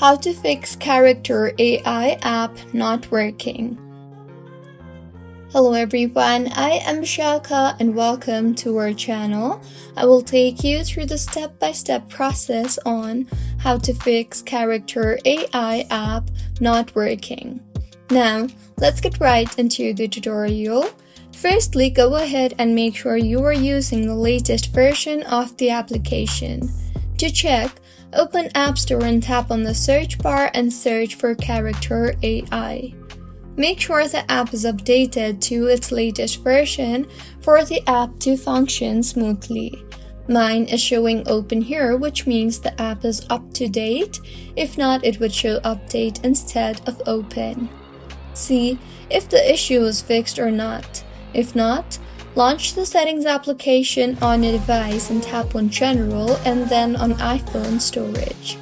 How to fix character AI app not working. Hello everyone, I am Shaka and welcome to our channel. I will take you through the step-by-step process on how to fix character AI app not working. Now, let's get right into the tutorial. Firstly, go ahead and make sure you are using the latest version of the application. To check, open App Store and tap on the search bar and search for character AI. Make sure the app is updated to its latest version for the app to function smoothly. Mine is showing open here, which means the app is up to date. If not, it would show update instead of open. See if the issue is fixed or not. If not, launch the settings application on your device and tap on General and then on iPhone Storage.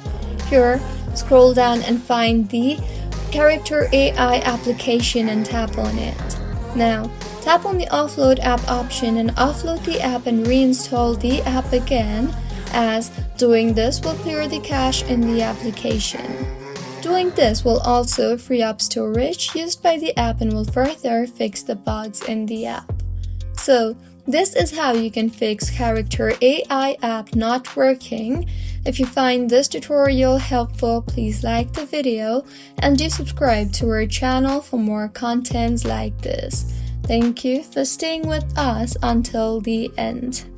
Here, scroll down and find the Character AI application and tap on it. Now, tap on the Offload App option and offload the app and reinstall the app again, as doing this will clear the cache in the application. Doing this will also free up storage used by the app and will further fix the bugs in the app. So, this is how you can fix character AI app not working. If you find this tutorial helpful, please like the video and do subscribe to our channel for more contents like this. Thank you for staying with us until the end.